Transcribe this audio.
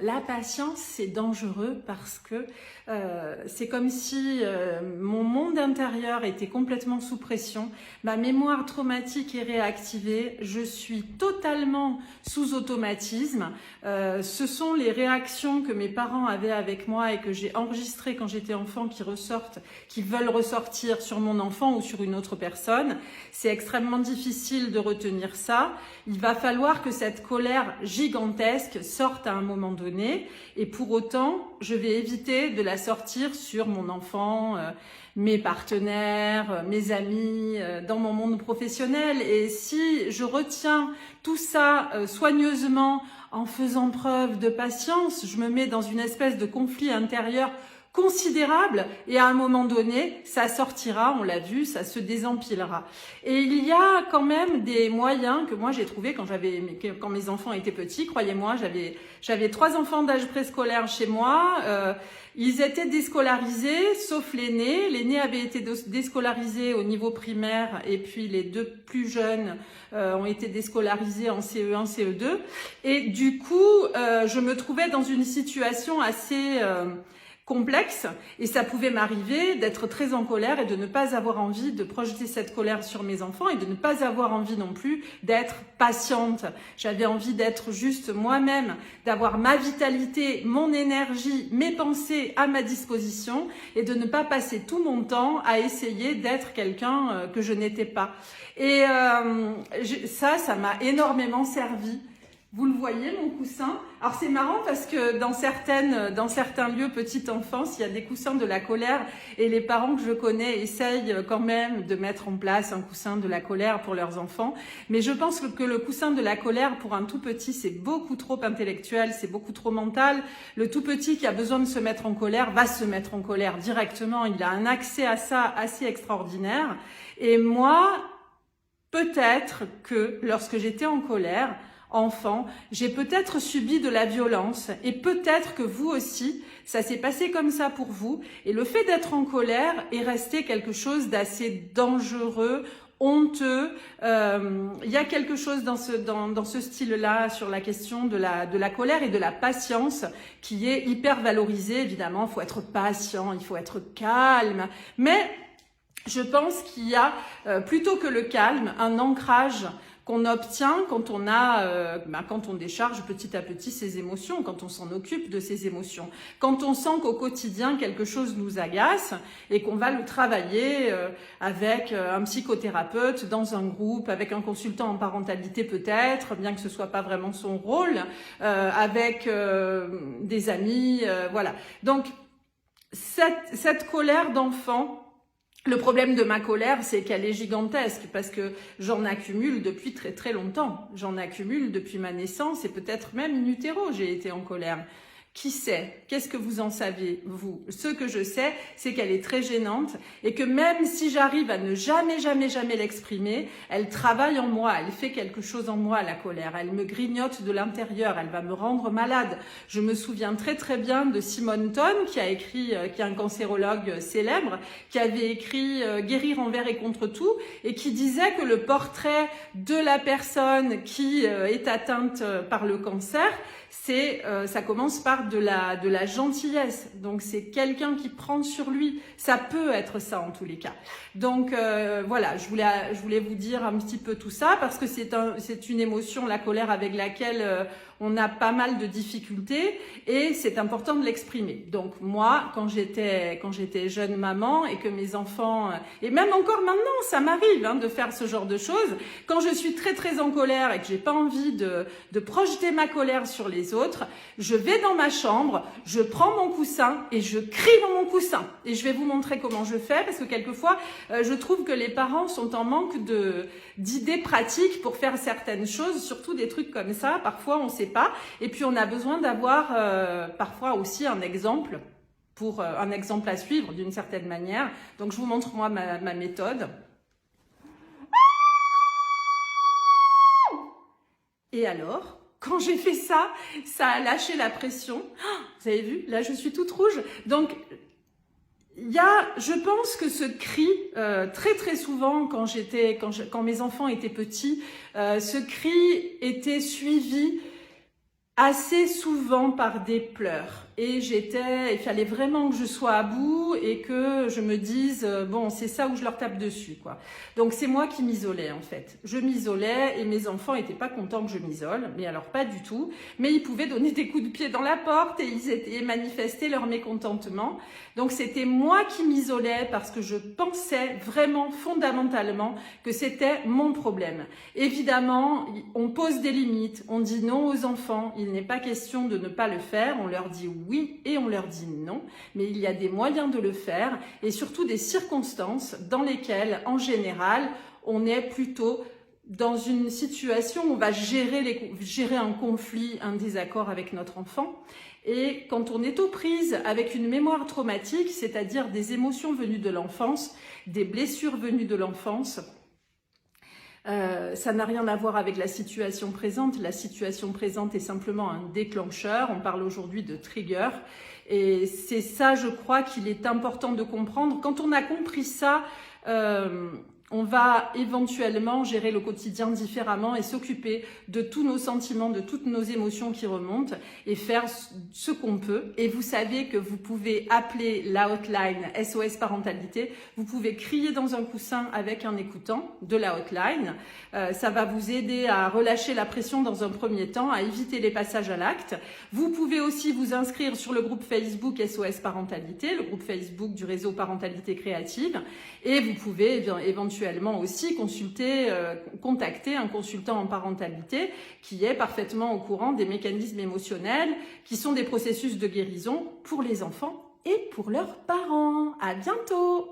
La patience, c'est dangereux parce que c'est comme si mon monde intérieur était complètement sous pression, ma mémoire traumatique est réactivée, je suis totalement sous automatisme. Ce sont les réactions que mes parents avaient avec moi et que j'ai enregistrées quand j'étais enfant qui ressortent, qui veulent ressortir sur mon enfant ou sur une autre personne. C'est extrêmement difficile de retenir ça. Il va falloir que cette colère gigantesque sorte à un moment donné et pour autant, je vais éviter de la sortir sur mon enfant, mes partenaires, mes amis, dans mon monde professionnel. Et si je retiens tout ça soigneusement en faisant preuve de patience, je me mets dans une espèce de conflit intérieur considérable et à un moment donné, ça sortira, on l'a vu, ça se désempilera. Et il y a quand même des moyens que moi j'ai trouvé quand mes enfants étaient petits, croyez-moi, j'avais 3 enfants d'âge préscolaire chez moi, ils étaient déscolarisés, sauf l'aîné. L'aîné avait été déscolarisé au niveau primaire et puis les 2 plus jeunes ont été déscolarisés en CE1, CE2. Et du coup, je me trouvais dans une situation assez complexe et ça pouvait m'arriver d'être très en colère et de ne pas avoir envie de projeter cette colère sur mes enfants et de ne pas avoir envie non plus d'être patiente. J'avais envie d'être juste moi-même, d'avoir ma vitalité, mon énergie, mes pensées à ma disposition et de ne pas passer tout mon temps à essayer d'être quelqu'un que je n'étais pas. Et ça m'a énormément servi. Vous le voyez, mon coussin. Alors c'est marrant parce que dans certains lieux petite enfance, il y a des coussins de la colère et les parents que je connais essayent quand même de mettre en place un coussin de la colère pour leurs enfants. Mais je pense que le coussin de la colère pour un tout petit, c'est beaucoup trop intellectuel, c'est beaucoup trop mental. Le tout petit qui a besoin de se mettre en colère va se mettre en colère directement. Il a un accès à ça assez extraordinaire. Et moi, peut-être que lorsque j'étais en colère, enfant, j'ai peut-être subi de la violence et peut-être que vous aussi, ça s'est passé comme ça pour vous et le fait d'être en colère est resté quelque chose d'assez dangereux, honteux. Il y a quelque chose dans ce style-là sur la question de la colère et de la patience qui est hyper valorisée. Évidemment, il faut être patient, il faut être calme, mais je pense qu'il y a, plutôt que le calme, un ancrage qu'on obtient quand on décharge petit à petit ses émotions, quand on s'en occupe de ses émotions, quand on sent qu'au quotidien quelque chose nous agace et qu'on va le travailler avec un psychothérapeute dans un groupe, avec un consultant en parentalité peut-être, bien que ce soit pas vraiment son rôle, avec des amis, voilà. Donc cette colère d'enfant. Le problème de ma colère, c'est qu'elle est gigantesque parce que j'en accumule depuis très très longtemps. J'en accumule depuis ma naissance et peut-être même in utero, j'ai été en colère. Qui sait? Qu'est-ce que vous en savez, vous? Ce que je sais, c'est qu'elle est très gênante et que même si j'arrive à ne jamais l'exprimer, elle travaille en moi, elle fait quelque chose en moi, la colère. Elle me grignote de l'intérieur, elle va me rendre malade. Je me souviens très très bien de Simone Ton, qui est un cancérologue célèbre, qui avait écrit Guérir envers et contre tout et qui disait que le portrait de la personne qui est atteinte par le cancer, ça commence par de la gentillesse. Donc c'est quelqu'un qui prend sur lui. Ça peut être ça en tous les cas. Donc voilà, je voulais vous dire un petit peu tout ça parce que c'est une émotion, la colère, avec laquelle on a pas mal de difficultés et c'est important de l'exprimer. Donc moi, quand j'étais jeune maman et que mes enfants, et même encore maintenant, ça m'arrive de faire ce genre de choses. Quand je suis très très en colère et que j'ai pas envie de projeter ma colère sur les autres, je vais dans ma chambre, je prends mon coussin et je crie dans mon coussin. Et je vais vous montrer comment je fais parce que quelquefois, je trouve que les parents sont en manque d'idées pratiques pour faire certaines choses, surtout des trucs comme ça. Parfois, on sait pas. Et puis, on a besoin d'avoir parfois aussi un exemple un exemple à suivre d'une certaine manière. Donc, je vous montre moi ma méthode. Et alors, quand j'ai fait ça, ça a lâché la pression. Vous avez vu? Là, je suis toute rouge. Donc, je pense que ce cri, très très souvent quand mes enfants étaient petits, ce cri était suivi assez souvent par des pleurs. Et il fallait vraiment que je sois à bout et que je me dise, bon, c'est ça où je leur tape dessus, quoi. Donc c'est moi qui m'isolais, en fait. Je m'isolais et mes enfants étaient pas contents que je m'isole, mais alors pas du tout. Mais ils pouvaient donner des coups de pied dans la porte et ils manifestaient leur mécontentement. Donc c'était moi qui m'isolais parce que je pensais vraiment fondamentalement que c'était mon problème. Évidemment, on pose des limites, on dit non aux enfants, il n'est pas question de ne pas le faire, on leur dit oui et on leur dit non, mais il y a des moyens de le faire et surtout des circonstances dans lesquelles, en général, on est plutôt dans une situation où on va gérer un conflit, un désaccord avec notre enfant. Et quand on est aux prises avec une mémoire traumatique, c'est-à-dire des émotions venues de l'enfance, des blessures venues de l'enfance, ça n'a rien à voir avec la situation présente. La situation présente est simplement un déclencheur. On parle aujourd'hui de trigger. Et c'est ça, je crois, qu'il est important de comprendre. Quand on a compris ça, on va éventuellement gérer le quotidien différemment et s'occuper de tous nos sentiments, de toutes nos émotions qui remontent et faire ce qu'on peut. Et vous savez que vous pouvez appeler la hotline SOS Parentalité, vous pouvez crier dans un coussin avec un écoutant de la hotline. Ça va vous aider à relâcher la pression dans un premier temps, à éviter les passages à l'acte. Vous pouvez aussi vous inscrire sur le groupe Facebook SOS Parentalité, le groupe Facebook du réseau Parentalité Créative. Et vous pouvez éventuellement aussi contacter un consultant en parentalité qui est parfaitement au courant des mécanismes émotionnels qui sont des processus de guérison pour les enfants et pour leurs parents. À bientôt!